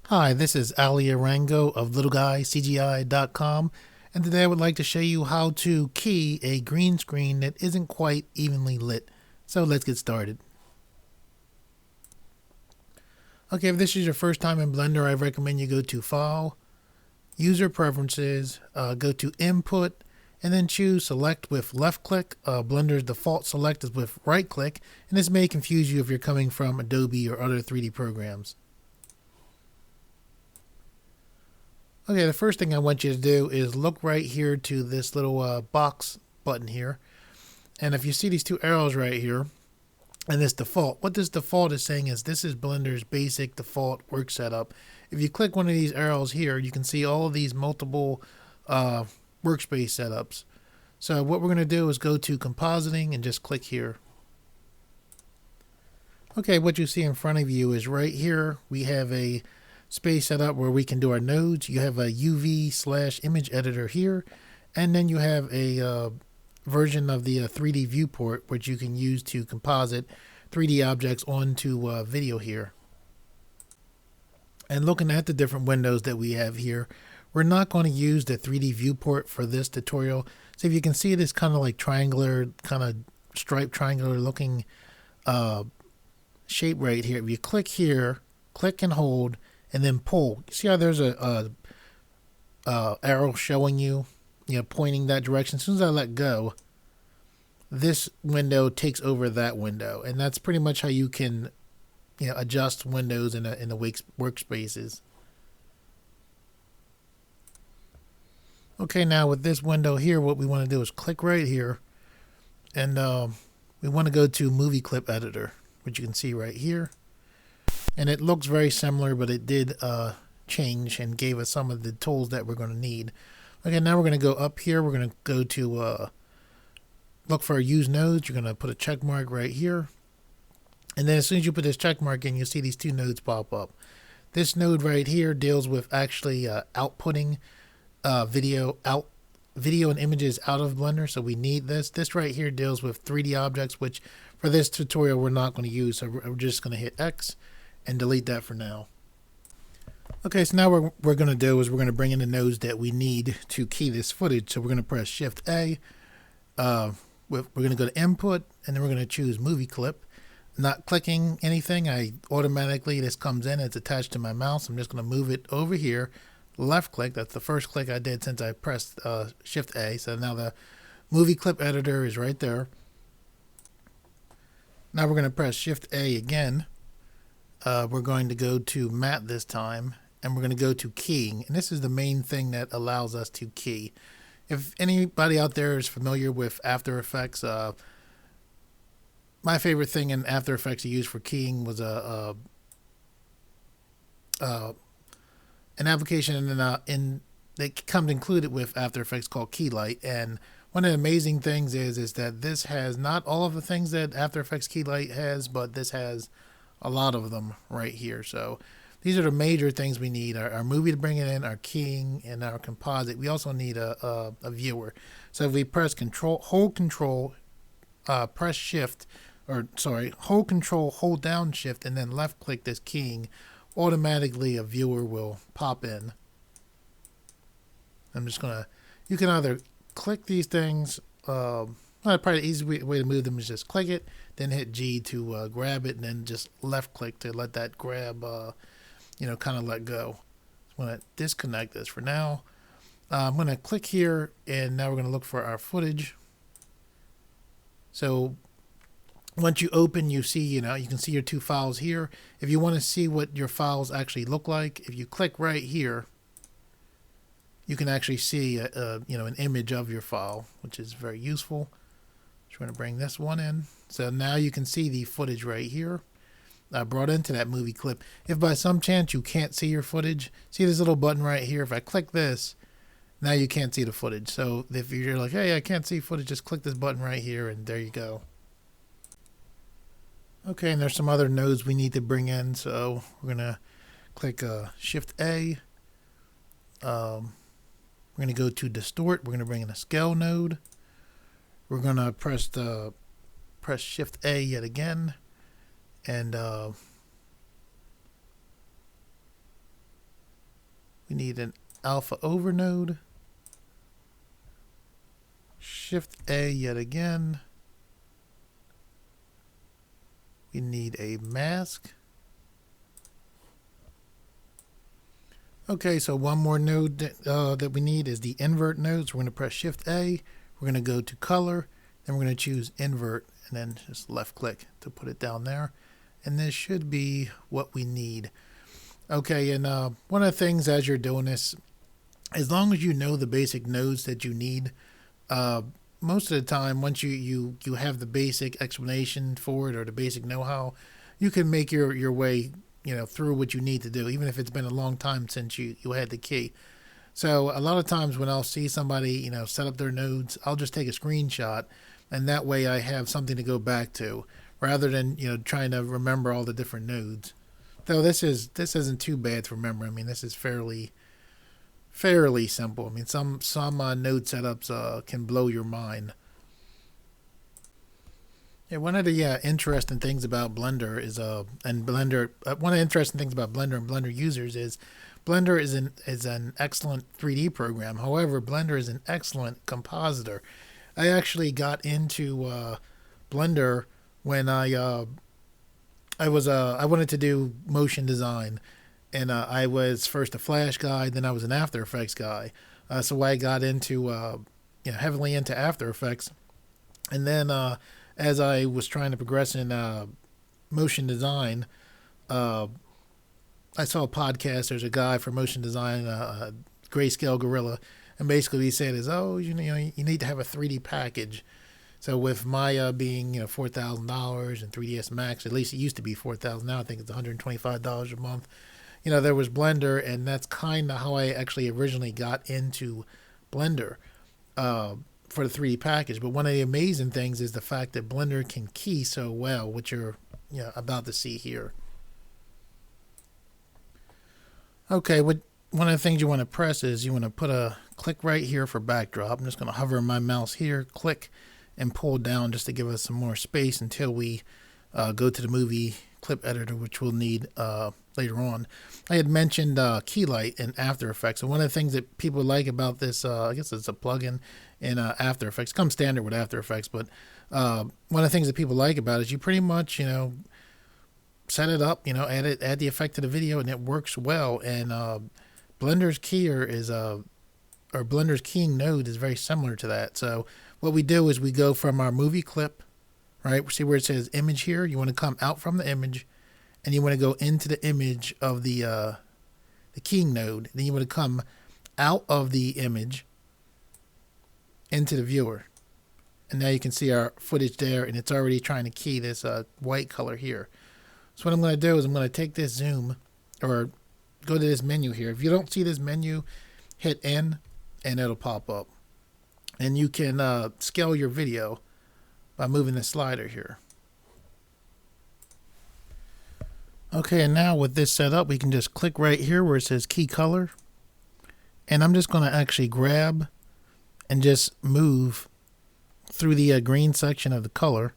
Hi, this is Alimayo Arango of littleguy.cgi.com, and today I would like to show you how to key a green screen that isn't quite evenly lit. So let's get started. Okay, if this is your first time in Blender, I recommend you go to File, User Preferences, go to Input, and then choose Select with left click. Blender's default select is with right click, and this may confuse you if you're coming from Adobe or other 3D programs. Okay, the first thing I want you to do is look right here to this little box button here. And if you see these two arrows right here, and this default, what this default is saying is this is Blender's basic default work setup. If you click one of these arrows here, you can see all of these multiple workspace setups. So what we're going to do is go to compositing and just click here. Okay, what you see in front of you is right here we have a space set up where we can do our nodes. You have a UV/image editor here, and then you have a version of the 3D viewport which you can use to composite 3D objects onto video here. And looking at the different windows that we have here, we're not going to use the 3D viewport for this tutorial. So if you can see this kind of like triangular, kind of striped triangular looking shape right here. If you click here, click and hold, and then pull. See how there's a arrow showing you, pointing that direction. As soon as I let go, this window takes over that window, and that's pretty much how you can, adjust windows in the workspaces. Okay, now with this window here, what we want to do is click right here, and we want to go to Movie Clip Editor, which you can see right here. And it looks very similar, but it did change and gave us some of the tools that we're going to need. Okay, now we're going to go up here. We're going to go to look for Use Nodes. You're going to put a check mark right here. And then as soon as you put this check mark in, you'll see these two nodes pop up. This node right here deals with actually outputting video and images out of Blender, so we need this. This right here deals with 3D objects, which for this tutorial we're not going to use, so we're just going to hit X and delete that for now. Okay, so now what we're going to do is we're going to bring in the nodes that we need to key this footage. So we're going to press Shift A. We're going to go to Input, and then we're going to choose Movie Clip. Not clicking anything, this comes in, it's attached to my mouse. I'm just going to move it over here, left click. That's the first click I did since I pressed Shift A. So now the Movie Clip Editor is right there. Now we're going to press Shift A again. We're going to go to Matte this time, and we're going to go to Keying. And this is the main thing that allows us to key. If anybody out there is familiar with After Effects, my favorite thing in After Effects to use for keying was an application that comes included with After Effects called Keylight. And one of the amazing things is that this has not all of the things that After Effects Keylight has, but this has a lot of them right here. So these are the major things we need: our movie to bring it in, our keying, and our composite. We also need a viewer. So if we press hold Control, press Shift, hold Control, hold down Shift, and then left click this keying, automatically a viewer will pop in. You can either click these things. Probably the easy way to move them is just click it, then hit G to grab it, and then just left click to let that grab, kind of let go. I'm going to disconnect this for now. I'm going to click here, and now we're going to look for our footage. So once you open, you see, you can see your two files here. If you want to see what your files actually look like, if you click right here, you can actually see, an image of your file, which is very useful. Just going to bring this one in. So now you can see the footage right here brought into that movie clip. If by some chance you can't see your footage, see this little button right here. If I click this, now you can't see the footage. So if you're like, hey, I can't see footage, just click this button right here, and there you go. Okay, and there's some other nodes we need to bring in. So we're going to click Shift A. We're going to go to Distort. We're going to bring in a Scale node. We're going to press Shift A yet again, and We need an alpha overnode. Shift A yet again. We need a mask. Okay, so one more node that we need is the invert node. So we're going to press Shift A. We're going to go to color. Then we're going to choose invert and then just left click to put it down there. And this should be what we need. Okay, and one of the things as you're doing this, as long as you know the basic nodes that you need, most of the time, once you have the basic explanation for it or the basic know-how, you can make your way through what you need to do, even if it's been a long time since you had the key. So a lot of times when I'll see somebody set up their nodes, I'll just take a screenshot, and that way I have something to go back to rather than trying to remember all the different nodes. Though this isn't too bad to remember. I mean, this is fairly simple. I mean, some node setups can blow your mind. Yeah, one of the interesting things about Blender is one of the interesting things about Blender and Blender users is Blender is an excellent 3D program. However, Blender is an excellent compositor. I actually got into Blender when I wanted to do motion design, and I was first a Flash guy, then I was an After Effects guy. So I got into heavily into After Effects, and then as I was trying to progress in motion design, I saw a podcast. There's a guy for motion design, Grayscale Gorilla, and basically he said you need to have a 3D package. So with Maya being $4,000 and 3ds Max, at least it used to be $4,000. Now I think it's $125 a month. There was Blender, and that's kind of how I actually originally got into Blender for the 3D package. But one of the amazing things is the fact that Blender can key so well, which you're about to see here. Okay, one of the things you want to press is you want to put a click right here for backdrop. I'm just going to hover my mouse here, click, and pull down just to give us some more space until we go to the movie clip editor, which we'll need later on. I had mentioned Keylight in After Effects, and one of the things that people like about this, I guess it's a plugin in After Effects. It comes standard with After Effects, but one of the things that people like about it is you pretty much, set it up, add the effect to the video, and it works well. And Blender's keyer or Blender's keying node is very similar to that. So what we do is we go from our movie clip, right? See where it says image here? You want to come out from the image, and you want to go into the image of the keying node. Then you want to come out of the image into the viewer. And now you can see our footage there, and it's already trying to key this white color here. So what I'm going to do is I'm going to take this zoom, or go to this menu here. If you don't see this menu, hit N, and it'll pop up. And you can scale your video by moving the slider here. Okay, and now with this set up, we can just click right here where it says key color. And I'm just going to actually grab and just move through the green section of the color.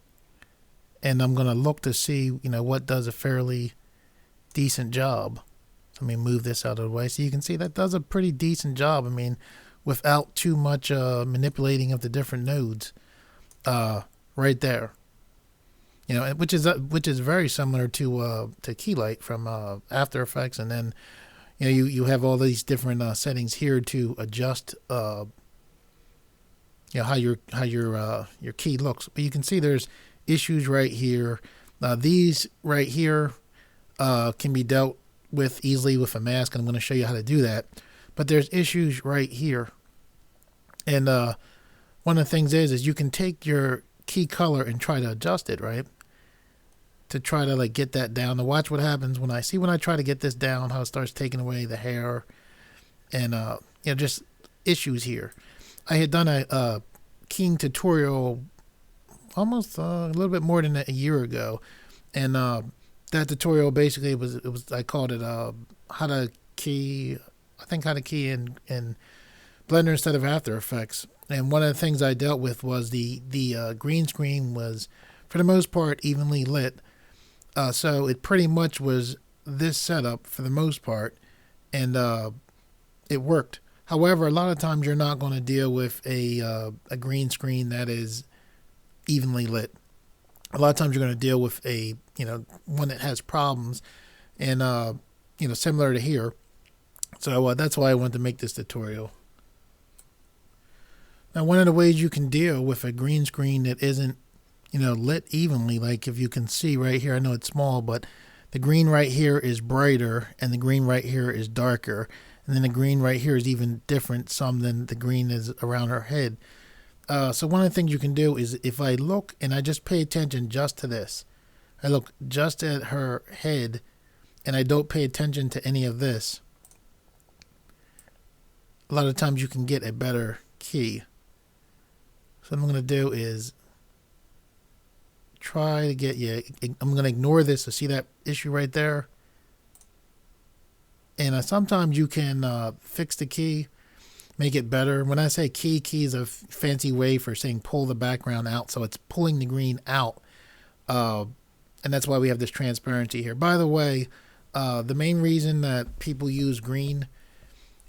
And I'm going to look to see, what does a fairly decent job. So let me move this out of the way. So you can see that does a pretty decent job. I mean, without too much manipulating of the different nodes right there. Which is very similar to Keylight from After Effects. And then, you have all these different settings here to adjust how your key looks. But you can see there's issues right here. These right here can be dealt with easily with a mask, and I'm going to show you how to do that. But there's issues right here. And one of the things is you can take your key color and try to adjust it, right? To try to get that down. To watch what happens when I try to get this down, how it starts taking away the hair, and just issues here. I had done a keying tutorial almost a little bit more than a year ago, and that tutorial basically was I called it how to key in Blender instead of After Effects. And one of the things I dealt with was the green screen was for the most part evenly lit, so it pretty much was this setup for the most part. And it worked. However, a lot of times you're not going to deal with a green screen that is evenly lit. A lot of times you're going to deal with a, one that has problems, and similar to here. So that's why I wanted to make this tutorial. Now, one of the ways you can deal with a green screen that isn't, lit evenly, like if you can see right here, I know it's small, but the green right here is brighter and the green right here is darker. And then the green right here is even different some than the green is around her head. So one of the things you can do is if I look and I just pay attention just to this, I look just at her head and I don't pay attention to any of this, a lot of times you can get a better key. So what I'm going to do is try to get, I'm going to ignore this to see that issue right there. And sometimes you can fix the key, make it better. When I say key is a fancy way for saying pull the background out. So it's pulling the green out. And that's why we have this transparency here. By the way, the main reason that people use green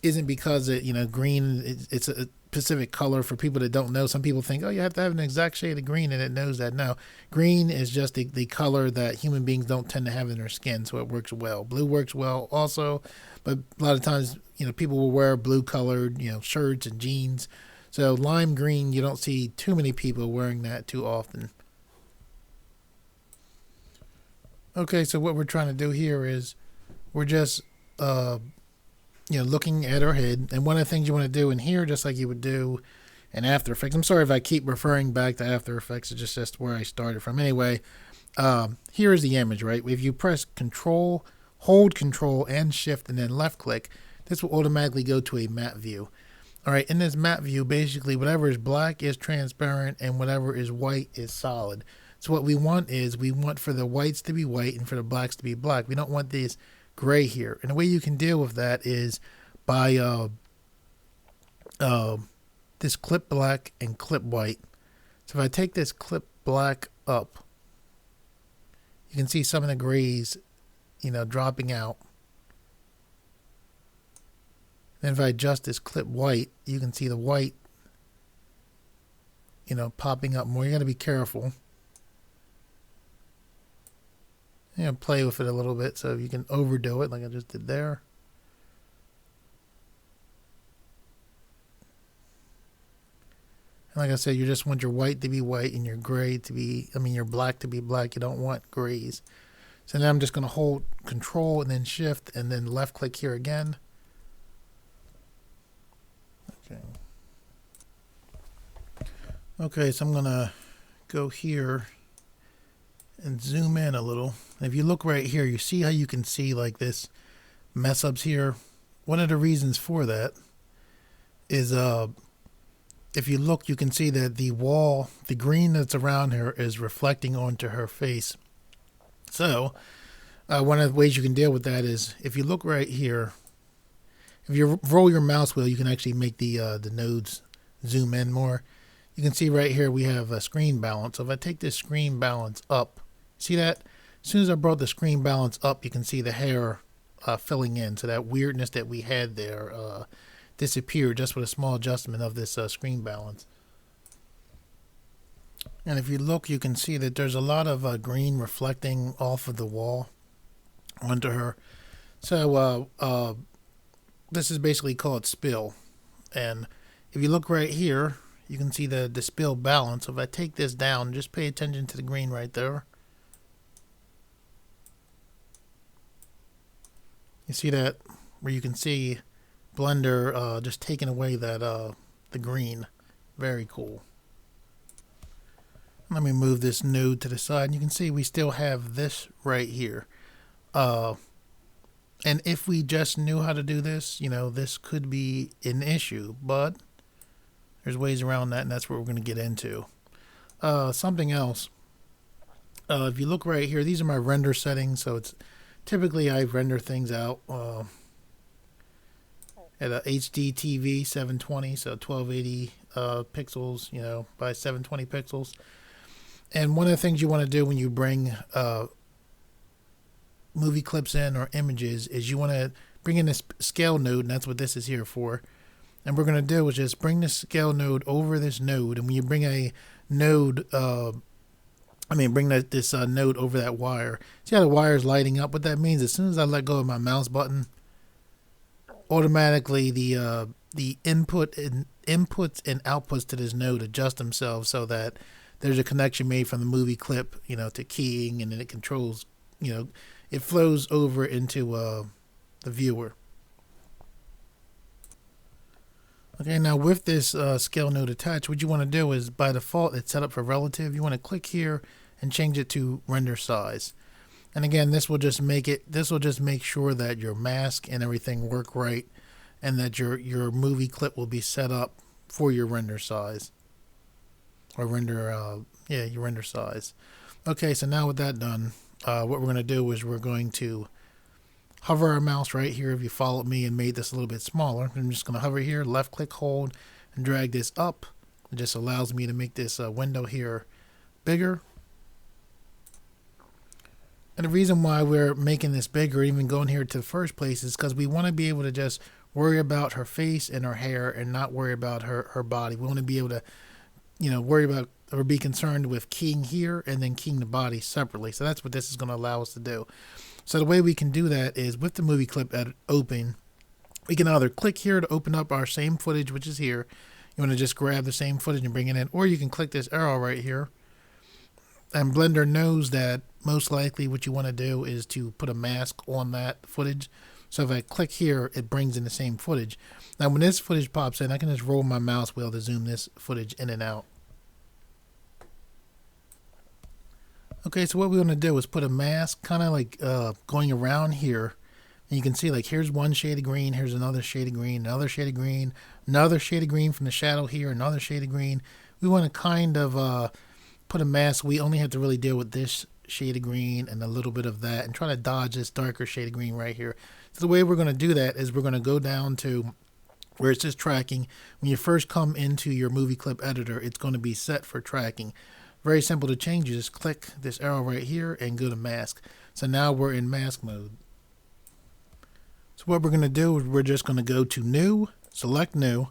isn't because green, it's a specific color. For people that don't know, some people think, oh, you have to have an exact shade of green, and it knows that. No, green is just the color that human beings don't tend to have in their skin, so it works well. Blue works well also, but a lot of times people will wear blue colored shirts and jeans. So lime green, you don't see too many people wearing that too often. Okay, so what we're trying to do here is we're just looking at her head. And one of the things you want to do in here, just like you would do in After Effects. I'm sorry if I keep referring back to After Effects. It's just where I started from. Anyway, here is the image, right? If you press Control, hold Control and Shift, and then left click, this will automatically go to a map view. All right, in this map view, basically whatever is black is transparent and whatever is white is solid. So what we want is we want for the whites to be white and for the blacks to be black. We don't want these gray here. And the way you can deal with that is by this clip black and clip white. So if I take this clip black up, you can see some of the grays, dropping out. And if I adjust this clip white, you can see the white, popping up more. You're going to be careful. Play with it a little bit so you can overdo it like I just did there. And like I said, you just want your white to be white and your gray to be, your black to be black. You don't want grays. So now I'm just going to hold Control and then Shift and then left click here again. Okay, so I'm going to go here and zoom in a little. If you look right here, you see how you can see like this mess ups here. One of the reasons for that is if you look, you can see that the wall, the green that's around her is reflecting onto her face. So one of the ways you can deal with that is if you look right here, if you roll your mouse wheel, you can actually make the nodes zoom in more. You can see right here we have a screen balance. So if I take this screen balance up, see that? As soon as I brought the screen balance up, you can see the hair filling in. So that weirdness that we had there disappeared just with a small adjustment of this screen balance. And if you look, you can see that there's a lot of green reflecting off of the wall onto her. So this is basically called spill. And if you look right here, you can see the spill balance. So if I take this down, just pay attention to the green right there. You see that where you can see Blender just taking away that the green. Very cool. Let me move this node to the side. And you can see we still have this right here. And if we just knew how to do this, this could be an issue. But there's ways around that, and that's what we're going to get into. Something else. If you look right here, these are my render settings. So it's typically I render things out at a HD TV 720, so 1280 pixels, by 720 pixels. And one of the things you want to do when you bring movie clips in or images is you want to bring in this scale node, and that's what this is here for. And what we're going to do is just bring this scale node over this node, and when you bring a node, bring this node over that wire. See how the wire is lighting up? What that means, as soon as I let go of my mouse button, automatically the inputs and outputs to this node adjust themselves so that there's a connection made from the movie clip, to keying, and then it controls, it flows over into the viewer. Okay, now with this scale node attached, what you want to do is, by default, it's set up for relative. You want to click here and change it to render size. And again, this will just make sure that your mask and everything work right, and that your movie clip will be set up for your render size, or your render size. Okay, so now with that done, what we're going to do is we're going to hover our mouse right here. If you followed me and made this a little bit smaller, I'm just going to hover here, left click, hold, and drag this up. It just allows me to make this window here bigger. And the reason why we're making this bigger, even going here to the first place, is because we want to be able to just worry about her face and her hair and not worry about her body. We want to be able to, worry about or be concerned with keying here and then keying the body separately. So that's what this is going to allow us to do. So the way we can do that is with the movie clip open, we can either click here to open up our same footage, which is here. You want to just grab the same footage and bring it in, or you can click this arrow right here. And Blender knows that most likely what you want to do is to put a mask on that footage. So if I click here, it brings in the same footage. Now when this footage pops in, I can just roll my mouse wheel to zoom this footage in and out. Okay, so what we want to do is put a mask kind of like going around here. And you can see, like, here's one shade of green, here's another shade of green, another shade of green, another shade of green from the shadow here, another shade of green. We want to kind of put a mask. We only have to really deal with this shade of green and a little bit of that, and try to dodge this darker shade of green right here. So the way we're going to do that is we're going to go down to where it says tracking. When you first come into your movie clip editor, it's going to be set for tracking. Very simple to change. You just click this arrow right here and go to mask. So now we're in mask mode. So what we're going to do is we're just going to go to new, select new,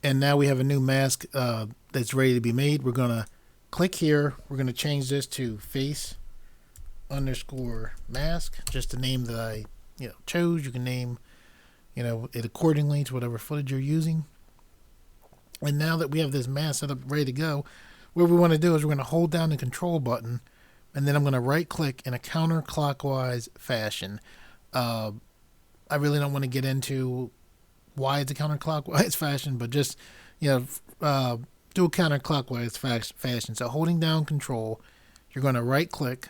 and now we have a new mask that's ready to be made. We're going to click here. We're going to change this to face underscore mask, just the name that I chose. You can name it accordingly to whatever footage you're using. And now that we have this mask set up ready to go, what we want to do is we're going to hold down the control button, and then I'm going to right click in a counterclockwise fashion. I really don't want to get into why it's a counterclockwise fashion, but just do a counterclockwise fashion. So holding down control, you're going to right click.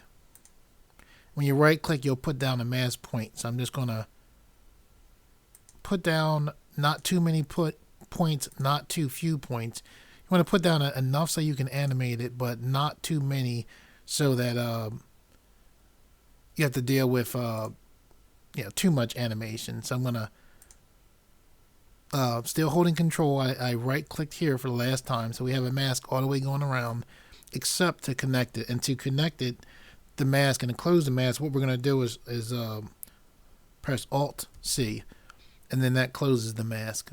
When you right click, you'll put down a mask point. So I'm just going to put down not too many points, not too few points. You want to put down enough so you can animate it, but not too many so that you have to deal with too much animation. So I'm going to still holding control. I right clicked here for the last time, so we have a mask all the way going around, except to connect it. And to connect it, the mask, and to close the mask, what we're going to do is press Alt C, and then that closes the mask.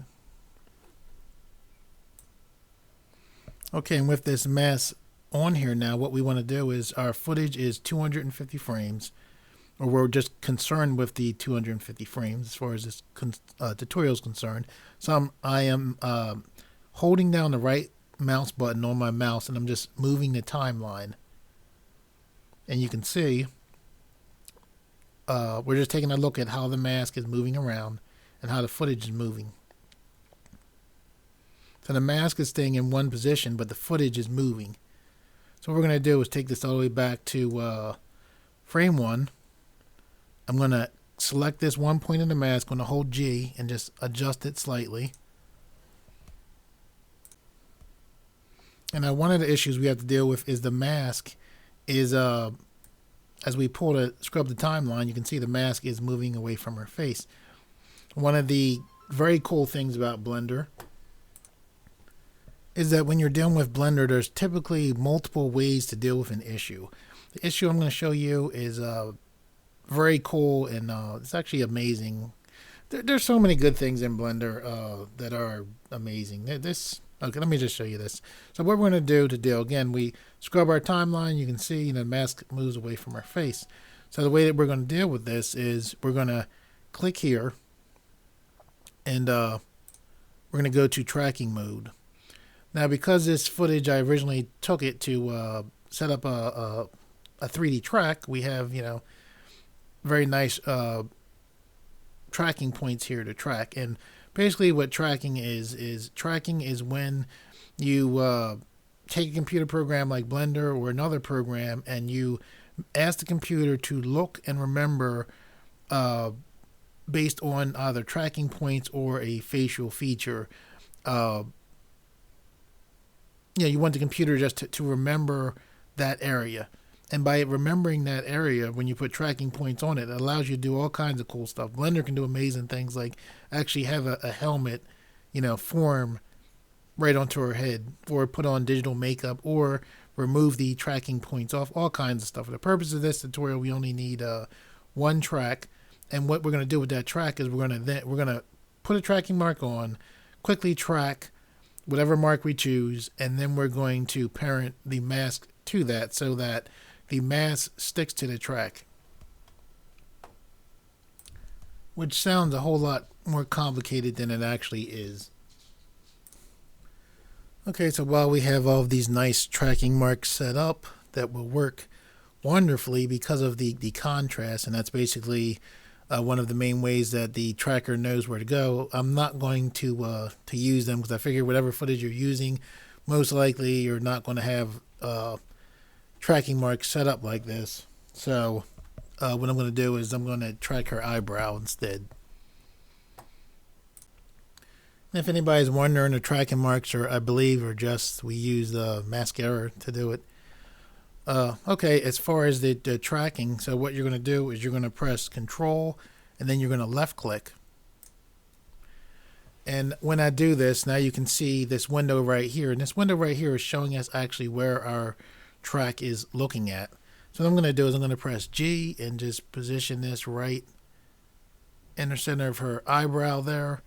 Okay, and with this mask on here now, what we want to do is our footage is 250 frames, or we're just concerned with the 250 frames as far as this tutorial is concerned. So I am holding down the right mouse button on my mouse, and I'm just moving the timeline. And you can see we're just taking a look at how the mask is moving around and how the footage is moving. So the mask is staying in one position, but the footage is moving. So what we're going to do is take this all the way back to frame 1. I'm going to select this one point in the mask, going to hold G and just adjust it slightly. And now one of the issues we have to deal with is the mask is, as we scrub the timeline, you can see the mask is moving away from her face. One of the very cool things about Blender is that when you're dealing with Blender, there's typically multiple ways to deal with an issue. The issue I'm going to show you is very cool, and it's actually amazing. There's so many good things in Blender that are amazing. This okay, let me just show you this. So what we're going to do again, we scrub our timeline. You can see, the mask moves away from our face. So the way that we're going to deal with this is we're going to click here, and we're going to go to tracking mode. Now, because this footage, I originally took it to set up a 3D track, we have, very nice tracking points here to track. And basically what tracking is when you take a computer program like Blender or another program, and you ask the computer to look and remember based on either tracking points or a facial feature. You want the computer just to remember that area. And by remembering that area, when you put tracking points on it, it allows you to do all kinds of cool stuff. Blender can do amazing things like actually have a helmet, form right onto her head, or put on digital makeup, or remove the tracking points off, all kinds of stuff. For the purpose of this tutorial, we only need one track. And what we're going to do with that track is we're going to put a tracking mark on, quickly track whatever mark we choose, and then we're going to parent the mask to that so that the mask sticks to the track. Which sounds a whole lot more complicated than it actually is. Okay, so while we have all of these nice tracking marks set up that will work wonderfully because of the contrast, and that's basically one of the main ways that the tracker knows where to go, I'm not going to use them because I figure whatever footage you're using, most likely you're not going to have tracking marks set up like this. So what I'm going to do is I'm going to track her eyebrow instead. If anybody's wondering, the tracking marks I believe are just, we use the mascara to do it. Okay, as far as the tracking, so what you're going to do is you're going to press Control, and then you're going to left click. And when I do this, now you can see this window right here, and this window right here is showing us actually where our track is looking at. So what I'm going to do is I'm going to press G and just position this right in the center of her eyebrow there.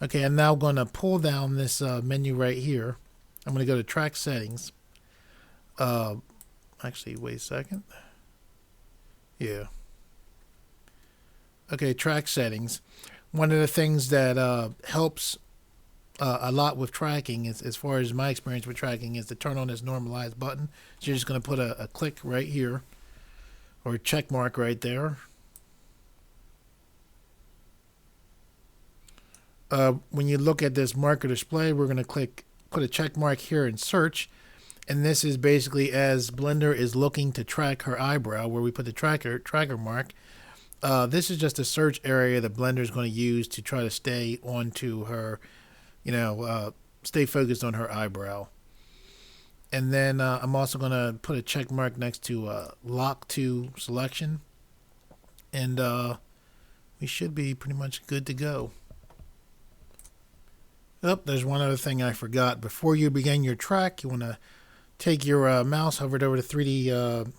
Okay, I'm now going to pull down this menu right here. I'm going to go to Track Settings. Actually, wait a second. Yeah. Okay, Track Settings. One of the things that helps a lot with tracking, is, as far as my experience with tracking, is to turn on this normalize button. So you're just going to put a click right here, or a check mark right there. When you look at this marker display, we're going to put a check mark here in search. And this is basically as Blender is looking to track her eyebrow, where we put the tracker mark. This is just a search area that Blender is going to use to try to stay onto her, stay focused on her eyebrow. And then I'm also going to put a check mark next to lock to selection. And we should be pretty much good to go. Oh, there's one other thing I forgot. Before you begin your track, you want to take your mouse, hover it over to 3D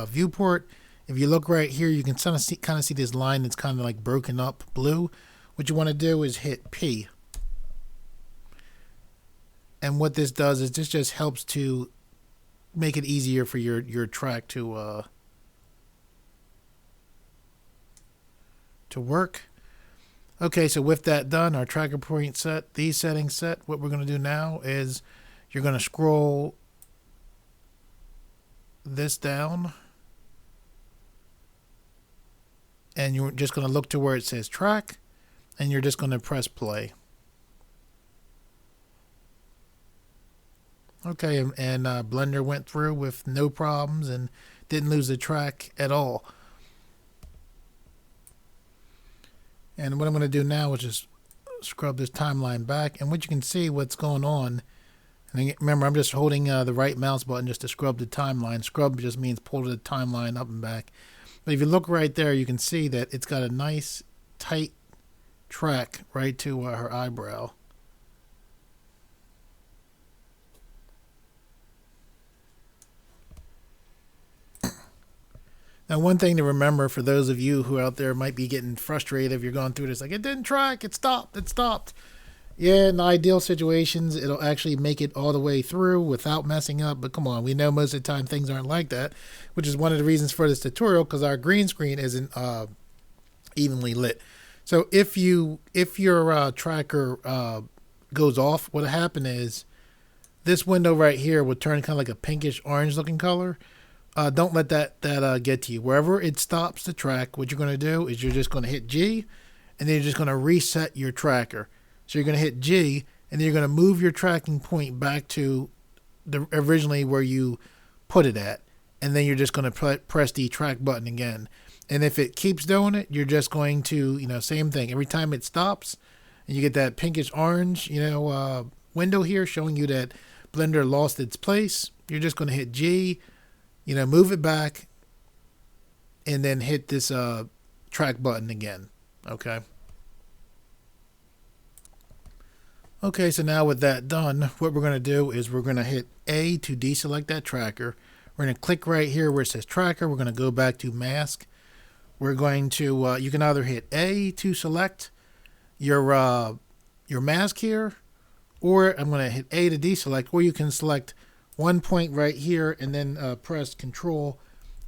viewport. If you look right here, you can kind of see this line that's kind of like broken up blue. What you want to do is hit P. And what this does is this just helps to make it easier for your track to work. Okay, so with that done, our tracker point set, these settings set, what we're going to do now is you're going to scroll this down, and you're just going to look to where it says track, and you're just going to press play. Okay, and Blender went through with no problems and didn't lose the track at all. And what I'm going to do now is just scrub this timeline back, and what you can see what's going on. And remember, I'm just holding the right mouse button just to scrub the timeline. Scrub just means pull the timeline up and back. But if you look right there, you can see that it's got a nice tight track right to her eyebrow. Now, one thing to remember for those of you who out there might be getting frustrated if you're going through this, like, it didn't track, it stopped. Yeah, in ideal situations, it'll actually make it all the way through without messing up. But come on, we know most of the time things aren't like that, which is one of the reasons for this tutorial, because our green screen isn't evenly lit. So if your tracker goes off, what'll happen is this window right here will turn kind of like a pinkish orange looking color. Don't let that get to you. Wherever it stops the track, what you're going to do is you're just going to hit G, and then you're just going to reset your tracker. So you're going to hit G, and then you're going to move your tracking point back to the originally where you put it at. And then you're just going to press the track button again. And if it keeps doing it, you're just going to, same thing. Every time it stops, and you get that pinkish orange, window here showing you that Blender lost its place, you're just going to hit G, move it back, and then hit this track button again. Okay. Okay, so now with that done, what we're going to do is we're going to hit A to deselect that tracker. We're going to click right here where it says tracker. We're going to go back to mask. We're going to, you can either hit A to select your mask here, or I'm going to hit A to deselect, or you can select one point right here and then press Control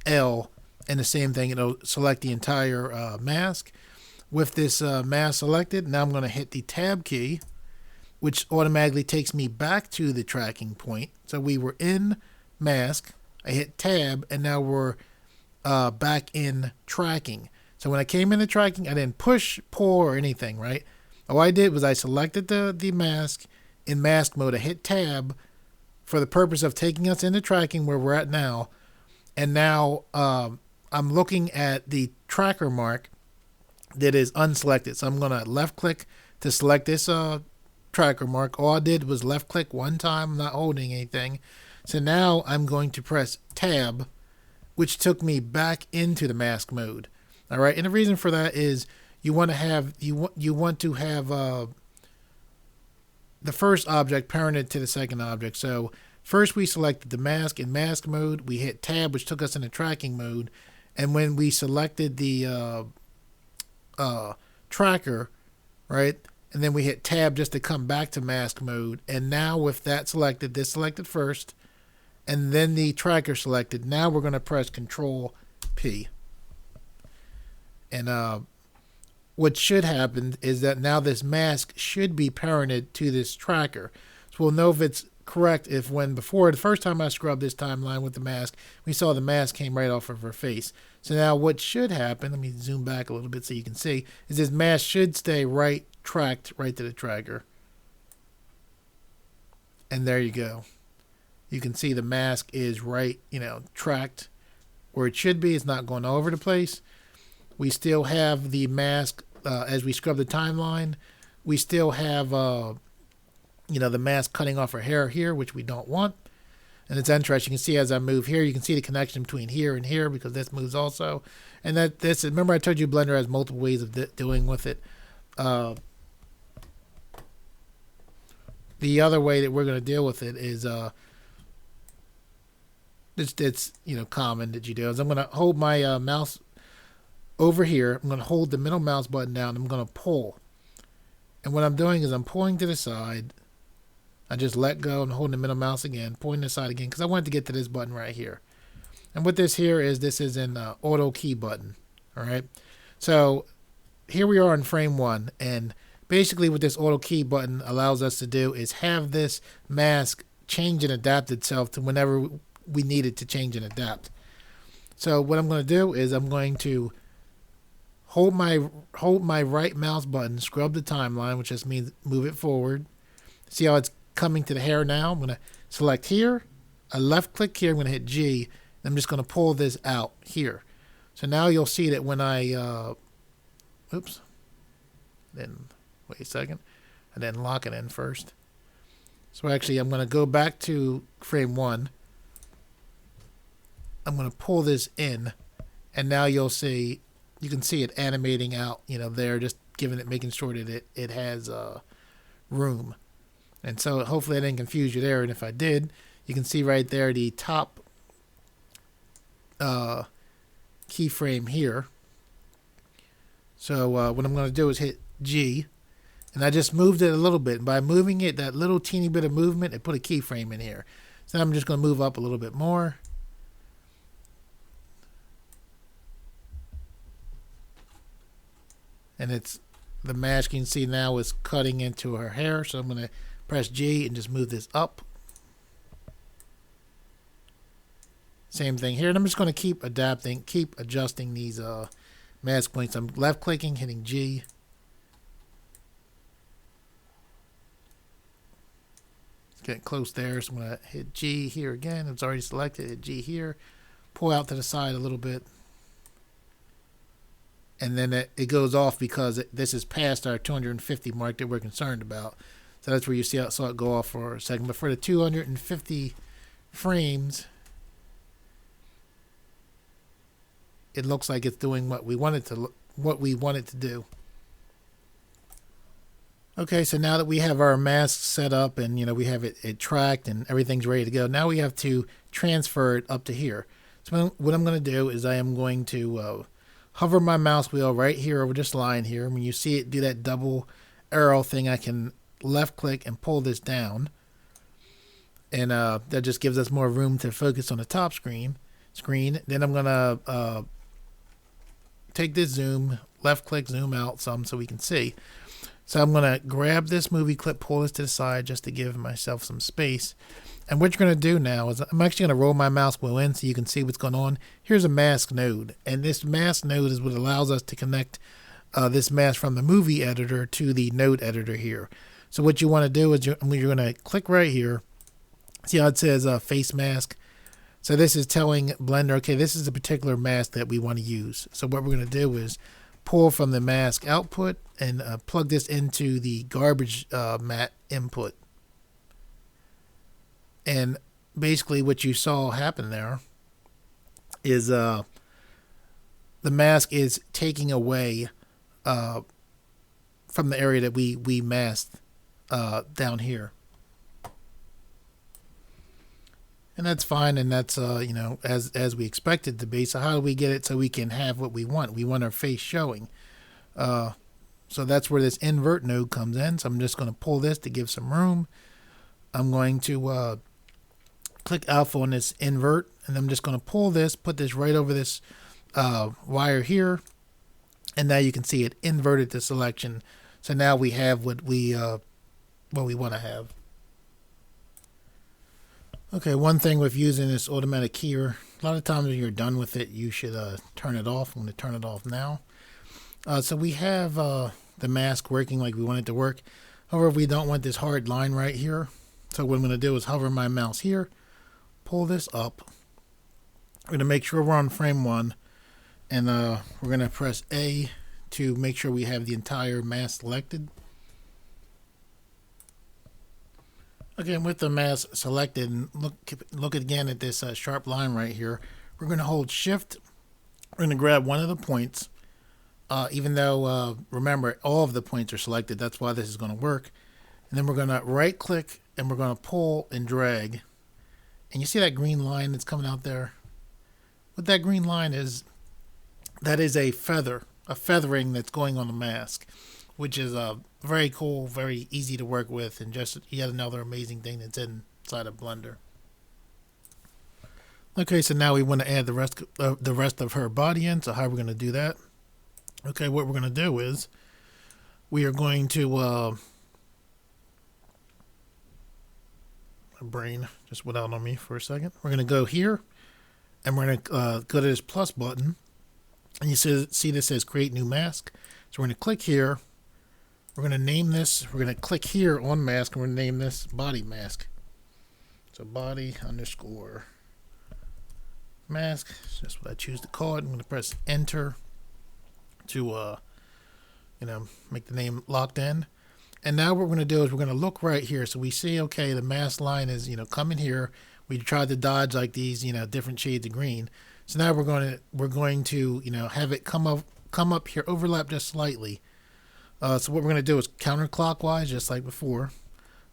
L, and the same thing, it'll select the entire mask. With this mask selected, now I'm going to hit the Tab key, which automatically takes me back to the tracking point. So we were in mask, I hit Tab, and now we're back in tracking. So when I came into tracking, I didn't push, pull, or anything, right? All I did was I selected the mask in mask mode. I hit Tab for the purpose of taking us into tracking where we're at now. And now I'm looking at the tracker mark that is unselected. So I'm going to left click to select this tracker mark. All I did was left click one time. I'm not holding anything. So now I'm going to press Tab, which took me back into the mask mode. All right. And the reason for that is you want to have the first object parented to the second object. So first we selected the mask in mask mode. We hit Tab, which took us into tracking mode. And when we selected the tracker, right, and then we hit Tab just to come back to mask mode. And now with that selected, this selected first, and then the tracker selected, now we're going to press Control P. And what should happen is that now this mask should be parented to this tracker. So we'll know if it's correct if the first time I scrubbed this timeline with the mask, we saw the mask came right off of her face. So now what should happen, let me zoom back a little bit so you can see, is this mask should stay tracked right to the tracker. And there you go. You can see the mask is right, tracked where it should be. It's not going all over the place. We still have the mask, as we scrub the timeline, we still have, the mask cutting off her hair here, which we don't want. And it's interesting. You can see as I move here, you can see the connection between here and here because this moves also. And remember I told you Blender has multiple ways of doing with it. The other way that we're going to deal with it is it's common that you do is I'm going to hold my mouse over here. I'm going to hold the middle mouse button down. I'm going to pull, and what I'm doing is I'm pulling to the side. I just let go and holding the middle mouse again, pulling to the side again because I wanted to get to this button right here. And what this is an auto key button. All right, so here we are in frame 1, and basically what this auto key button allows us to do is have this mask change and adapt itself to whenever we need it to change and adapt. So what I'm going to do is I'm going to hold my right mouse button, scrub the timeline, which just means move it forward. See how it's coming to the hair now? I'm going to select here, a left click here, I'm going to hit G, and I'm just going to pull this out here. So now you'll see that when I, wait a second, I didn't lock it in first. So actually I'm going to go back to frame 1. I'm going to pull this in, and now you can see it animating out, there, just making sure that it has room. And so hopefully I didn't confuse you there. And if I did, you can see right there the top keyframe here. So what I'm going to do is hit G, and I just moved it a little bit. And by moving it, that little teeny bit of movement, it put a keyframe in here. So I'm just going to move up a little bit more. And it's the mask, you can see now, is cutting into her hair. So I'm going to press G and just move this up. Same thing here. And I'm just going to keep adapting, keep adjusting these mask points. I'm left clicking, hitting G. It's getting close there, so I'm going to hit G here again. It's already selected. Hit G here. Pull out to the side a little bit. And then it goes off because this is past our 250 mark that we're concerned about. So that's where you saw it go off for a second. But for the 250 frames, it looks like it's doing what we want it to do. Okay, so now that we have our mask set up and we have it tracked and everything's ready to go, now we have to transfer it up to here. So what I'm going to do is I am going to hover my mouse wheel right here over this line here. When you see it do that double arrow thing, I can left click and pull this down, and that just gives us more room to focus on the top screen. Then I'm gonna take this zoom, left click, zoom out some so we can see. So I'm gonna grab this movie clip, pull this to the side just to give myself some space. And what you're going to do now is I'm actually going to roll my mouse wheel in so you can see what's going on. Here's a mask node. And this mask node is what allows us to connect this mask from the movie editor to the node editor here. So what you want to do is you're going to click right here. See how it says face mask? So this is telling Blender, okay, this is a particular mask that we want to use. So what we're going to do is pull from the mask output and plug this into the garbage matte input. And basically what you saw happen there is the mask is taking away from the area that we masked down here. And that's fine, and that's as we expected to be. So how do we get it so we can have what we want? We want our face showing. So that's where this invert node comes in. So I'm just going to pull this to give some room. I'm going to click alpha on this invert, and I'm just going to pull this, put this right over this wire here, and now you can see it inverted the selection. So now we have what we want to have. Okay, one thing with using this automatic keyer, a lot of times when you're done with it, you should turn it off. I'm going to turn it off now. So we have the mask working like we want it to work. However, we don't want this hard line right here. So what I'm going to do is hover my mouse here, pull this up. We're going to make sure we're on frame 1, and we're going to press A to make sure we have the entire mask selected. Okay, and with the mask selected, and look again at this sharp line right here. We're going to hold Shift. We're going to grab one of the points, even though, remember, all of the points are selected. That's why this is going to work. And then we're going to right click, and we're going to pull and drag. And you see that green line that's coming out there? What that green line is, that is a feathering that's going on the mask, which is very cool, very easy to work with, and just yet another amazing thing that's inside of Blender. Okay, so now we want to add the rest of her body in. So how are we going to do that? Okay, what we're going to do is we are going to my brain just went out on me for a second. We're going to go here, and we're going to go to this plus button, and you see this says create new mask. So we're going to click here. We're going to name this. We're going to click here on mask, and we're going to name this body mask. So body underscore mask. That's just what I choose to call it. I'm going to press enter to make the name locked in. And now what we're going to do is we're going to look right here. So we see, okay, the mask line is, coming here. We tried to dodge like these, different shades of green. So now we're going to have it come up here, overlap just slightly. So what we're going to do is counterclockwise, just like before.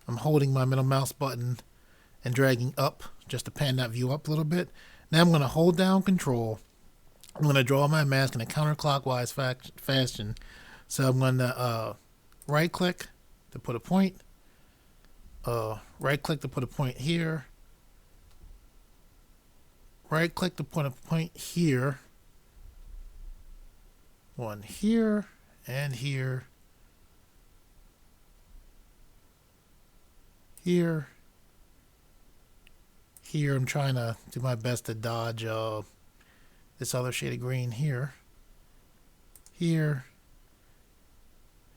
I'm holding my middle mouse button and dragging up just to pan that view up a little bit. Now I'm going to hold down Control, I'm going to draw my mask in a counterclockwise fashion. So I'm going to right click to put a point, right click to put a point here, right click to put a point here, one here and here, here, here. I'm trying to do my best to dodge this other shade of green here, here,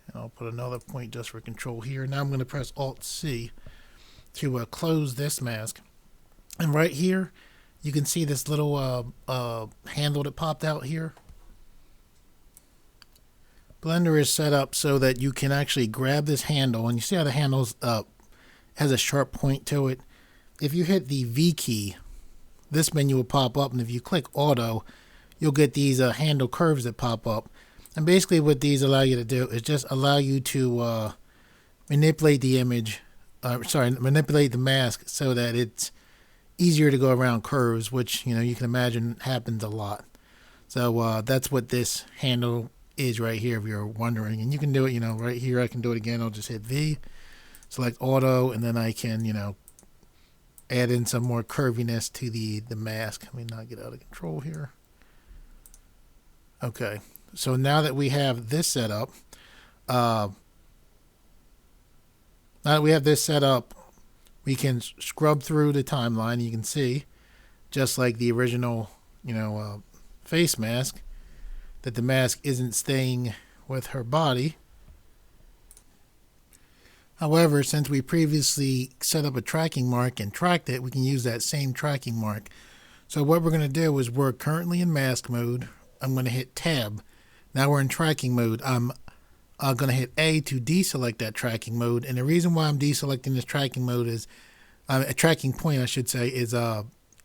and I'll put another point just for control here. Now I'm going to press Alt C to close this mask, and right here you can see this little handle that popped out here. Blender is set up so that you can actually grab this handle, and you see how the handle has a sharp point to it. If you hit the V key, this menu will pop up, and if you click Auto, you'll get these handle curves that pop up. And basically what these allow you to do is just allow you to manipulate the image, manipulate the mask so that it's easier to go around curves, which, you know, you can imagine happens a lot. So that's what this handle is right here, if you're wondering. And you can do it, you know, right here. I can do it again. I'll just hit V, select Auto, and then I can, you know, add in some more curviness to the mask. Let me not get out of control here. Okay, so now that we have this set up, we can scrub through the timeline. You can see, just like the original, you know, face mask, that the mask isn't staying with her body. However, since we previously set up a tracking mark and tracked it, we can use that same tracking mark. So what we're going to do is, we're currently in mask mode. I'm going to hit Tab. Now we're in tracking mode. I'm going to hit A to deselect that tracking mode. And the reason why I'm deselecting this tracking mode is, a tracking point I should say, is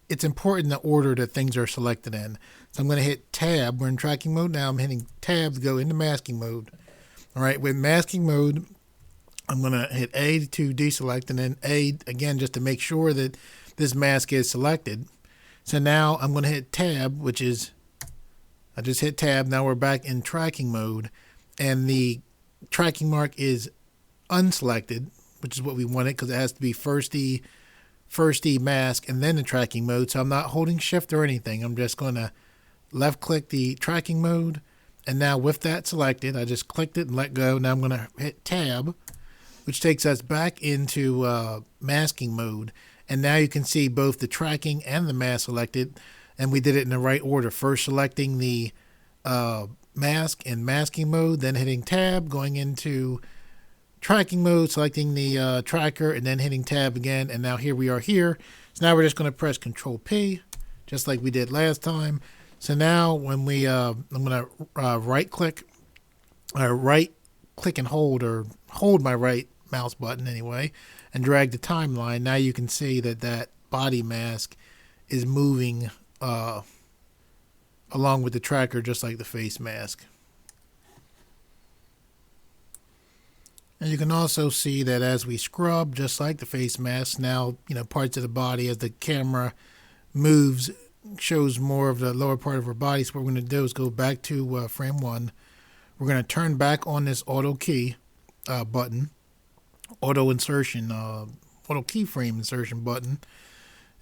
it's important the order that things are selected in. So I'm going to hit Tab. We're in tracking mode now. I'm hitting Tab to go into masking mode. All right, with masking mode, I'm going to hit A to deselect, and then A again just to make sure that this mask is selected. So now I'm going to hit Tab, which is, I just hit Tab. Now we're back in tracking mode, and the tracking mark is unselected, which is what we wanted, because it has to be first the mask and then the tracking mode. So I'm not holding Shift or anything. I'm just going to left click the tracking mode, and now with that selected, I just clicked it and let go. Now I'm going to hit Tab, which takes us back into masking mode. And now you can see both the tracking and the mask selected, and we did it in the right order. First selecting the mask in masking mode, then hitting Tab, going into tracking mode, selecting the tracker, and then hitting Tab again. And now here we are here. So now we're just going to press Control P, just like we did last time. So now when we, I'm going to right click and hold, or hold my right mouse button anyway, and drag the timeline. Now you can see that that body mask is moving along with the tracker, just like the face mask. And you can also see that as we scrub, just like the face mask, now, you know, parts of the body, as the camera moves, shows more of the lower part of her body. So what we're going to do is go back to frame 1. We're going to turn back on this auto key button, auto insertion, auto keyframe insertion button.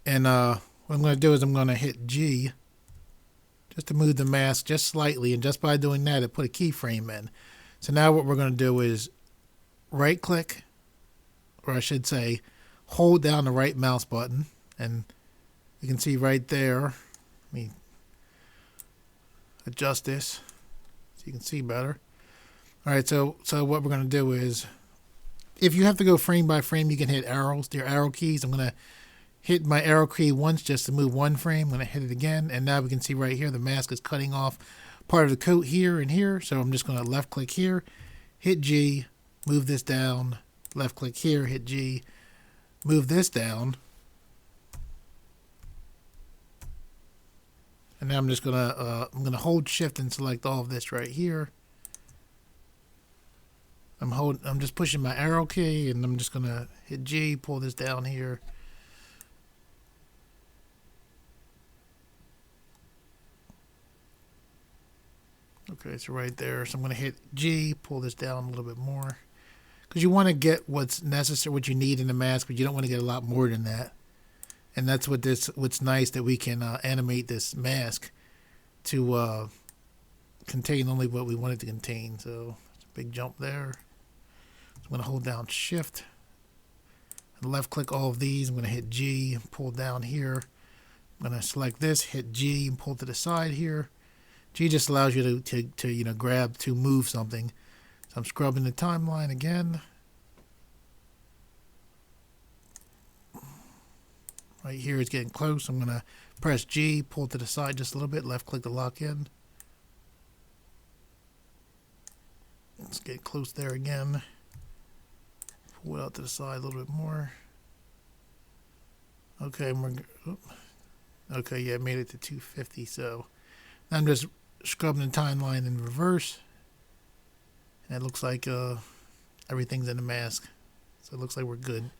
And what I'm going to do is I'm going to hit G just to move the mask just slightly. And just by doing that, it put a keyframe in. So now what we're going to do is right click, or I should say, hold down the right mouse button. And you can see right there, let me adjust this so you can see better. All right, so what we're going to do is, if you have to go frame by frame, you can hit arrows, your arrow keys. I'm going to hit my arrow key once just to move one frame. I'm going to hit it again, and now we can see right here the mask is cutting off part of the coat here and here. So I'm just going to left click here, hit G, move this down, left click here, hit G, move this down. And now I'm just gonna hold Shift and select all of this right here. I'm just pushing my arrow key, and I'm just gonna hit G, pull this down here. Okay, so right there. So I'm going to hit G, pull this down a little bit more. Because you want to get what's necessary, what you need in the mask, but you don't want to get a lot more than that. And that's what's nice, that we can animate this mask to contain only what we want it to contain. So it's a big jump there. So I'm going to hold down Shift. Left click all of these. I'm going to hit G, pull down here. I'm going to select this, hit G, and pull to the side here. G just allows you to grab, to move something. So I'm scrubbing the timeline again. Right here it's getting close. I'm going to press G, pull to the side just a little bit, left click to lock in. Let's get close there again. Pull it out to the side a little bit more. Okay, okay, yeah, I made it to 250. So now I'm just scrubbing the timeline in reverse. And it looks like everything's in the mask. So it looks like we're good.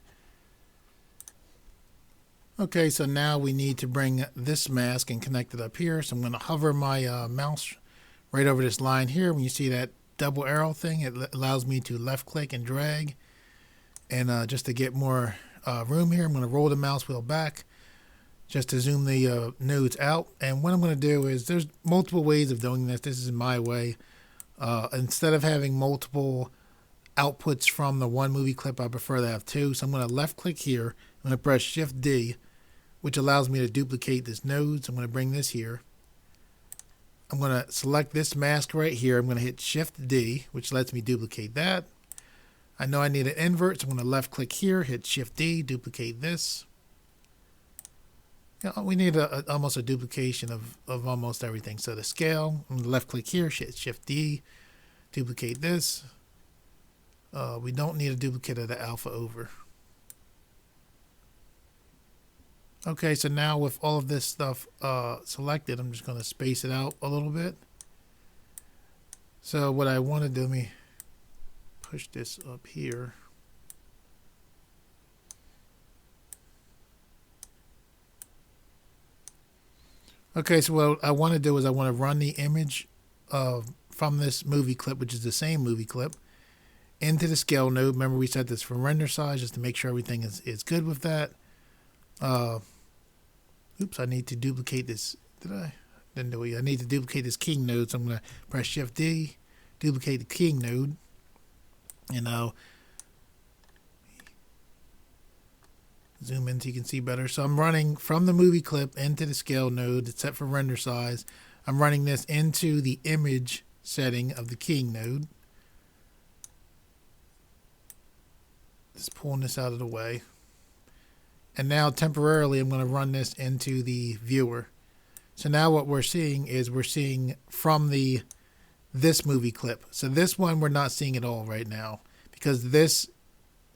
Okay, so now we need to bring this mask and connect it up here. So I'm going to hover my mouse right over this line here. When you see that double arrow thing, it allows me to left click and drag. And just to get more room here, I'm going to roll the mouse wheel back just to zoom the nodes out. And what I'm going to do is, there's multiple ways of doing this. This is my way. Instead of having multiple outputs from the one movie clip, I prefer to have two. So I'm going to left click here. I'm going to press Shift D, which allows me to duplicate this node. So I'm going to bring this here. I'm going to select this mask right here. I'm going to hit Shift D, which lets me duplicate that. I know I need an invert, so I'm going to left click here, hit Shift D, duplicate this. You know, we need almost a duplication of almost everything. So the scale, I'm going to left click here, hit Shift D, duplicate this. We don't need a duplicate of the alpha over. Okay, so now with all of this stuff selected, I'm just going to space it out a little bit. So what I want to do, let me push this up here. Okay, so what I want to do is I want to run the image from this movie clip, which is the same movie clip, into the scale node. Remember, we set this for render size just to make sure everything is good with that. Oops, I need to duplicate this. Did I? Didn't do it. I need to duplicate this king node, so I'm going to press Shift D, duplicate the king node, and I'll zoom in so you can see better. So I'm running from the movie clip into the scale node. It's set for render size. I'm running this into the image setting of the king node. Just pulling this out of the way. And now temporarily I'm going to run this into the viewer. So now what we're seeing is we're seeing from this movie clip. So this one we're not seeing at all right now, because this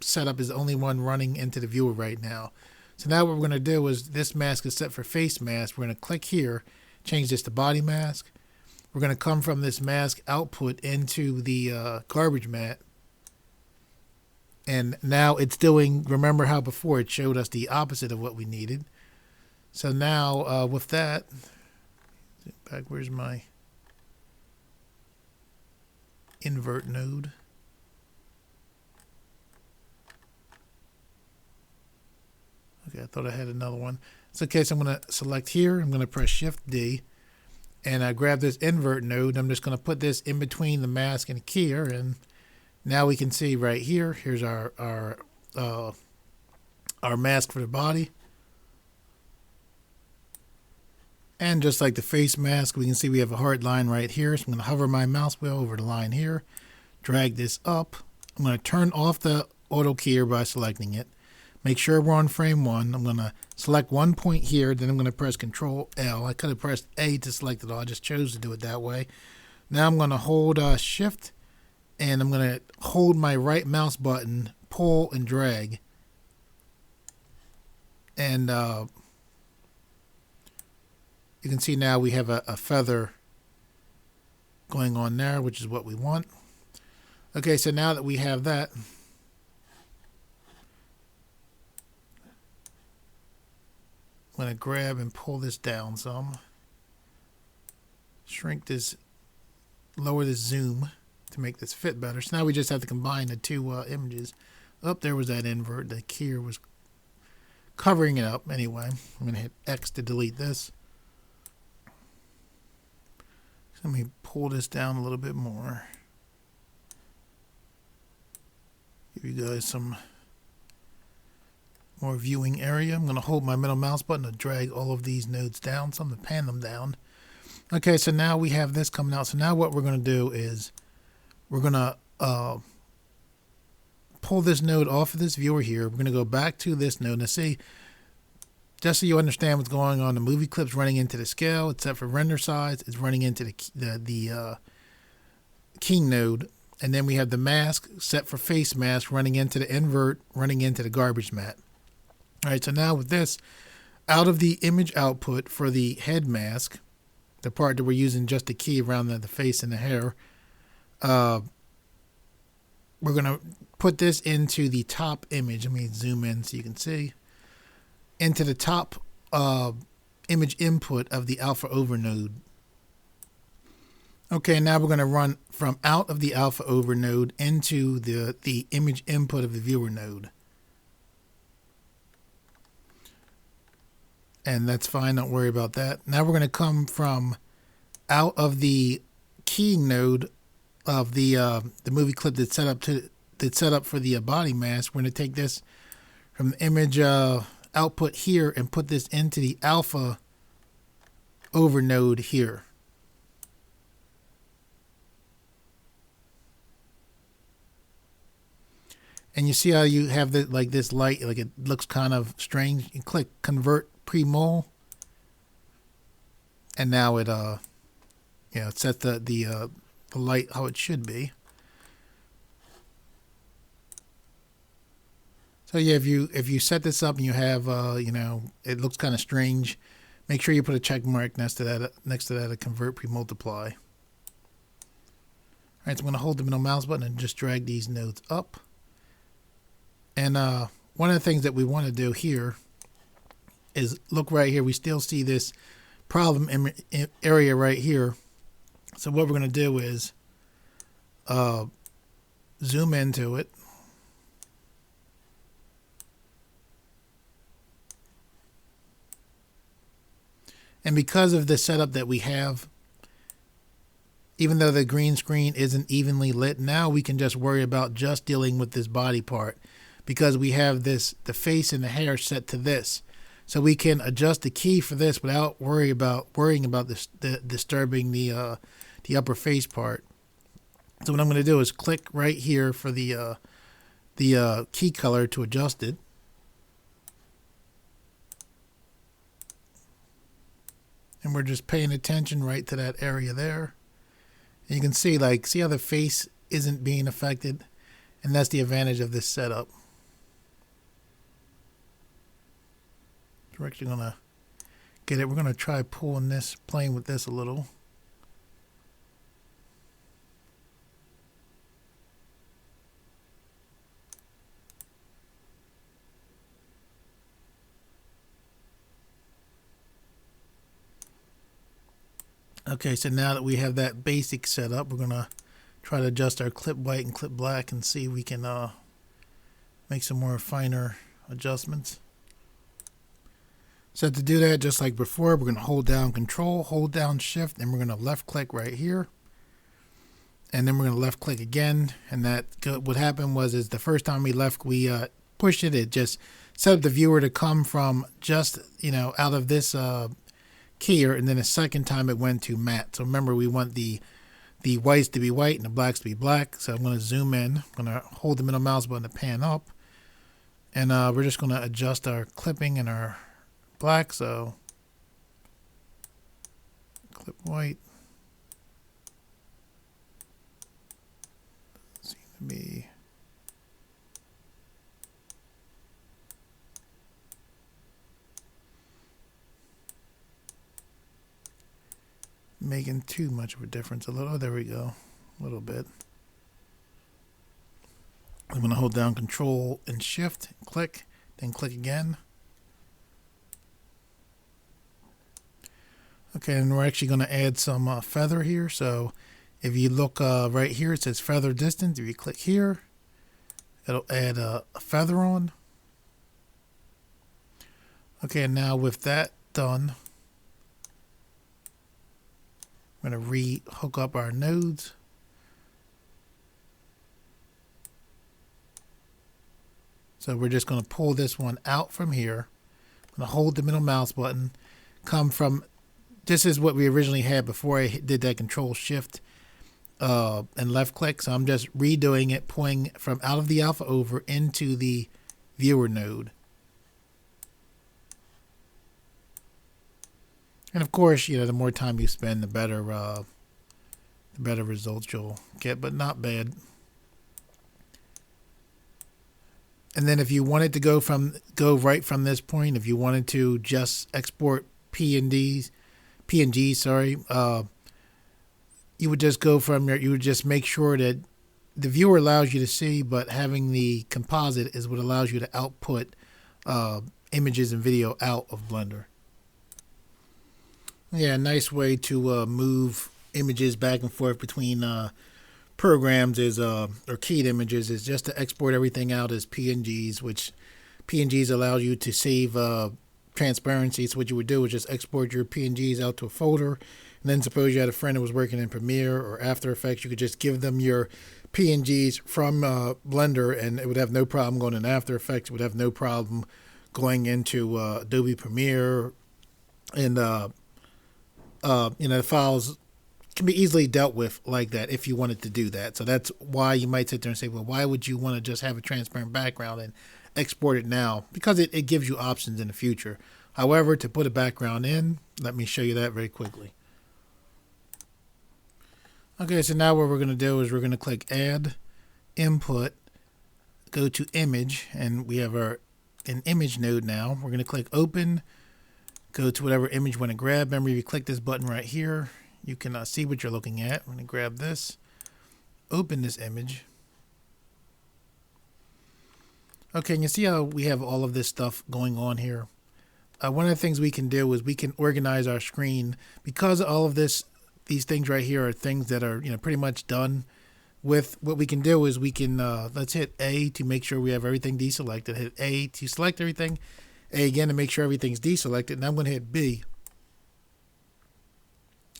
setup is the only one running into the viewer right now. So now what we're going to do is, this mask is set for face mask. We're going to click here, change this to body mask. We're going to come from this mask output into the garbage mat. And now it's doing, remember how before it showed us the opposite of what we needed. So now with that, back, where's my invert node? Okay, I thought I had another one. It's okay, so I'm going to select here. I'm going to press Shift D. And I grab this invert node. I'm just going to put this in between the mask and keyer, and now we can see right here. Here's our mask for the body. And just like the face mask, we can see we have a hard line right here. So I'm going to hover my mouse wheel over the line here, drag this up. I'm going to turn off the auto keyer by selecting it. Make sure we're on frame 1. I'm going to select one point here, then I'm going to press Control L. I could have pressed A to select it all. I just chose to do it that way. Now I'm going to hold Shift, and I'm going to hold my right mouse button, pull and drag. And you can see now we have a feather going on there, which is what we want. Okay, so now that we have that, I'm going to grab and pull this down some. Shrink this lower the zoom to make this fit better. So now we just have to combine the two images. Oh, there was that invert. The keyer was covering it up. Anyway, I'm going to hit X to delete this. So let me pull this down a little bit more. Give you guys some more viewing area. I'm going to hold my middle mouse button to drag all of these nodes down. So I'm going to pan them down. Okay, so now we have this coming out. So now what we're going to do is we're going to pull this node off of this viewer here. We're going to go back to this node and see, just so you understand what's going on, the movie clip's running into the scale. It's set for render size. It's running into the key node. And then we have the mask set for face mask running into the invert, running into the garbage mat. All right, so now with this, out of the image output for the head mask, the part that we're using just the key around the face and the hair, we're going to put this into the top image. Let me zoom in so you can see. Into the top image input of the alpha over node. Okay, now we're going to run from out of the alpha over node into the image input of the viewer node. And that's fine, don't worry about that. Now we're going to come from out of the keying node of the movie clip that's set up for the body mask. We're going to take this from the image output here and put this into the alpha over node here. And you see how you have the, like this light, like it looks kind of strange. You click convert pre-mole, and now it it sets the light how it should be. So yeah, if you set this up and you have it looks kind of strange, make sure you put a check mark next to that a convert pre-multiply. All right, so I'm going to hold the middle mouse button and just drag these nodes up. And one of the things that we want to do here is look right here. We still see this problem area right here. So what we're going to do is zoom into it. And because of the setup that we have, even though the green screen isn't evenly lit, now we can just worry about just dealing with this body part, because we have the face and the hair set to this. So we can adjust the key for this without worrying about disturbing the upper face part. So what I'm going to do is click right here for the key color to adjust it. And we're just paying attention right to that area there. And you can see, see how the face isn't being affected? And that's the advantage of this setup. We're actually going to get it. We're going to try playing with this a little. Okay, so now that we have that basic set up, we're going to try to adjust our clip white and clip black and see if we can make some more finer adjustments. So to do that, just like before, we're going to hold down Control, hold down Shift, and we're going to left click right here. And then we're going to left click again. And what happened is the first time we pushed it, it just set up the viewer to come from just, out of this keyer, and then the second time it went to matte. So remember, we want the whites to be white and the blacks to be black. So I'm going to zoom in. I'm going to hold the middle mouse button to pan up. And we're just going to adjust our clipping and our black. So clip white. Doesn't seem to be. Making too much of a difference. There we go. A little bit. I'm going to hold down Control and Shift, click, then click again. Okay, and we're actually going to add some feather here. So If you look right here, it says feather distance. If you click here, it'll add a feather on. Okay, and now with that done, I'm going to re-hook up our nodes. So we're just going to pull this one out from here. I'm going to hold the middle mouse button, come from, this is what we originally had before I did that Control Shift and left click. So I'm just redoing it, pulling from out of the alpha over into the viewer node. And of course, you know, the more time you spend, the better results you'll get, but not bad. And then if you wanted to go right from this point, if you wanted to just export PNGs, you would just go from your, you would just make sure that the viewer allows you to see, but having the composite is what allows you to output images and video out of Blender. Yeah, a nice way to move images back and forth between programs is or keyed images is just to export everything out as PNGs, which PNGs allows you to save transparency. So what you would do is just export your PNGs out to a folder, and then suppose you had a friend who was working in Premiere or After Effects, you could just give them your PNGs from Blender, and it would have no problem going in After Effects. It would have no problem going into Adobe Premiere, and you know, the files can be easily dealt with like that if you wanted to do that. So that's why you might sit there and say, well, why would you want to just have a transparent background and export it now? Because it gives you options in the future. However, to put a background in, let me show you that very quickly. Okay, so now what we're going to do is we're going to click Add, Input, go to Image, and we have an image node now. We're going to click Open, go to whatever image you want to grab. Remember, if you click this button right here, you can see what you're looking at. I'm going to grab this, open this image. Okay, and you see how we have all of this stuff going on here. One of the things we can do is we can organize our screen because all of these things right here are things that are, you know, pretty much done with. What we can do is we can let's hit A to make sure we have everything deselected. Hit A to select everything. A again to make sure everything's deselected. And I'm going to hit B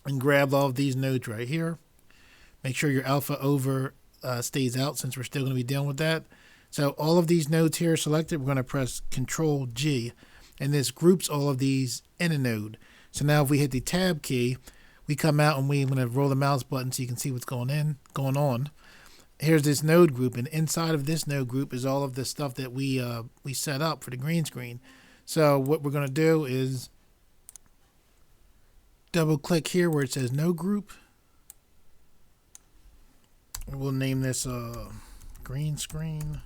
and grab all of these nodes right here. Make sure your alpha over stays out since we're still going to be dealing with that. So all of these nodes here are selected. We're going to press Control G, and this groups all of these in a node. So now if we hit the Tab key, we come out and we're going to roll the mouse button so you can see what's going on. Here's this node group, and inside of this node group is all of the stuff that we set up for the green screen. So what we're going to do is double click here where it says node group. We'll name this green screen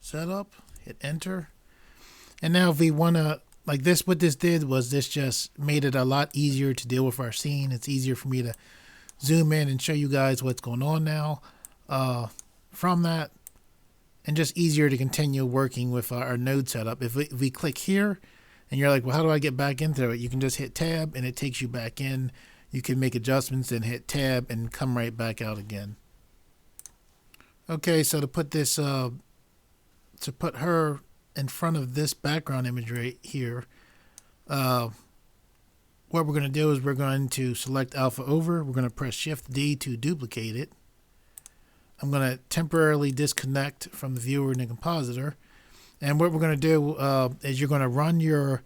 setup. Hit enter. And now if we want to, like this, what this did was this just made it a lot easier to deal with our scene. It's easier for me to zoom in and show you guys what's going on now from that, and just easier to continue working with our node setup. If we click here and you're like, well, how do I get back into it? You can just hit Tab and it takes you back in. You can make adjustments and hit Tab and come right back out again. Okay, so to put this, to put her in front of this background image right here, what we're going to do is we're going to select alpha over. We're going to press Shift D to duplicate it. I'm going to temporarily disconnect from the viewer and the compositor. And what we're going to do is you're going to run your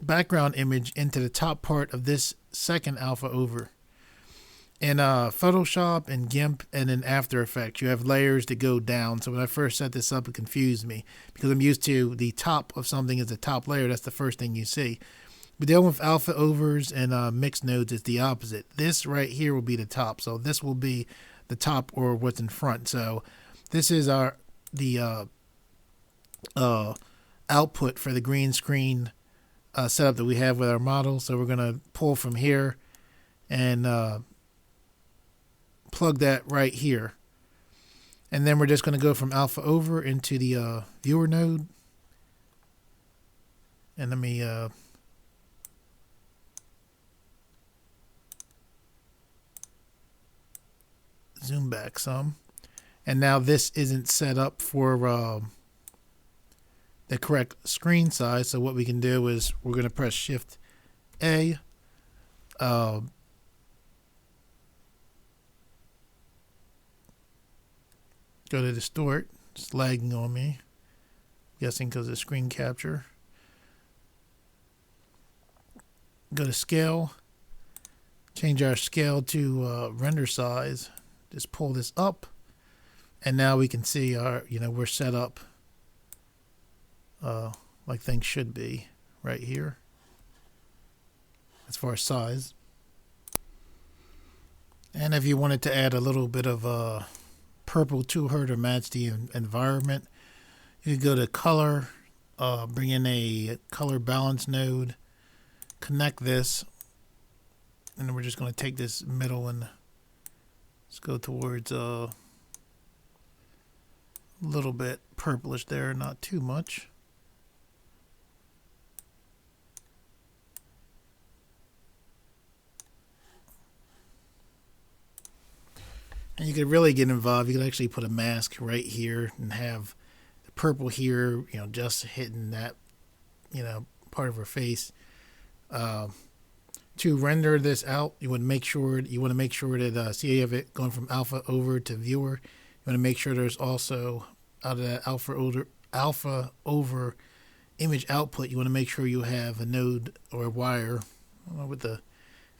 background image into the top part of this second alpha over. In Photoshop and GIMP and in After Effects, you have layers that go down. So when I first set this up, it confused me because I'm used to the top of something as the top layer. That's the first thing you see. But dealing with alpha overs and mixed nodes is the opposite. This right here will be the top. So this will be the top or what's in front. So this is the output for the green screen setup that we have with our model. So we're going to pull from here and plug that right here. And then we're just going to go from alpha over into the viewer node. And let me zoom back some. And now this isn't set up for the correct screen size. So what we can do is we're going to press Shift A. Go to distort. It's lagging on me. Guessing because of screen capture. Go to scale. Change our scale to render size. Just pull this up. And now we can see our, we're set up like things should be right here as far as size. And if you wanted to add a little bit of purple to her to match the environment, you could go to color, bring in a color balance node, connect this, and then we're just going to take this middle and let's go towards a little bit purplish there, not too much. And you could really get involved. You could actually put a mask right here and have the purple here, just hitting that, part of her face. To render this out, you want to make sure that see, you have it going from alpha over to viewer. You want to make sure there's also out of that alpha over image output. You want to make sure you have a node or a wire. I don't know what the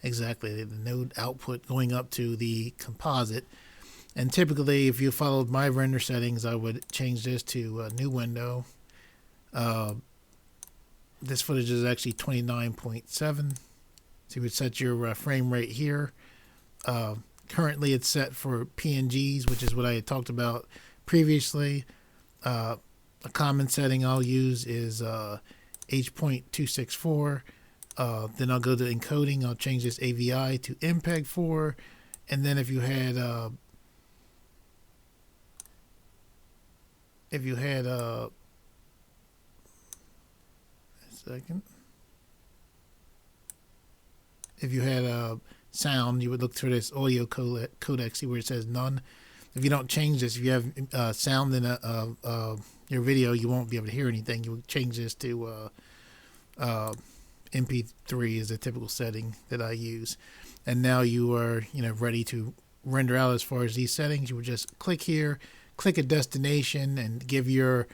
node output going up to the composite. And typically, if you followed my render settings, I would change this to a new window. This footage is actually 29.7. So you would set your frame rate here. Currently, it's set for PNGs, which is what I had talked about previously. A common setting I'll use is H.264. Then I'll go to encoding. I'll change this AVI to MPEG-4. And then if you had sound, you would look through this audio codec, see where it says none. If you don't change this, if you have sound in your video, you won't be able to hear anything. You would change this to MP3 is a typical setting that I use. And now you are ready to render out as far as these settings. You would just click here, click a destination, and give your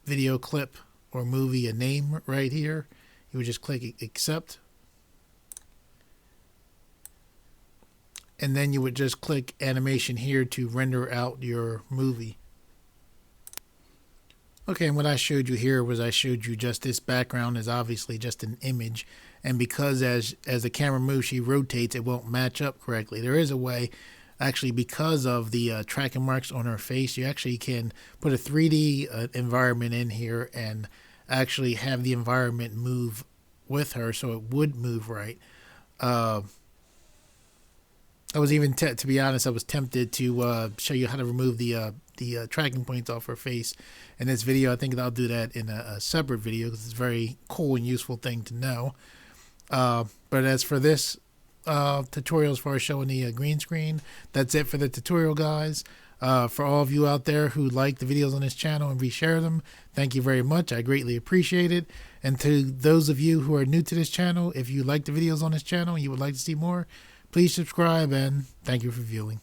video clip or movie a name right here. You would just click accept. And then you would just click animation here to render out your movie. Okay, and what I showed you here was I showed you just this background is obviously just an image. And because as the camera moves, she rotates, it won't match up correctly. There is a way, actually, because of the tracking marks on her face, you actually can put a 3D environment in here and actually have the environment move with her so it would move right. I was even, to be honest, I was tempted to show you how to remove the tracking points off her face in this video. I think I'll do that in a separate video because it's a very cool and useful thing to know. But as for this tutorial, as far as showing the green screen, that's it for the tutorial, guys. For all of you out there who like the videos on this channel and reshare them, thank you very much. I greatly appreciate it. And to those of you who are new to this channel, if you like the videos on this channel and you would like to see more, please subscribe, and thank you for viewing.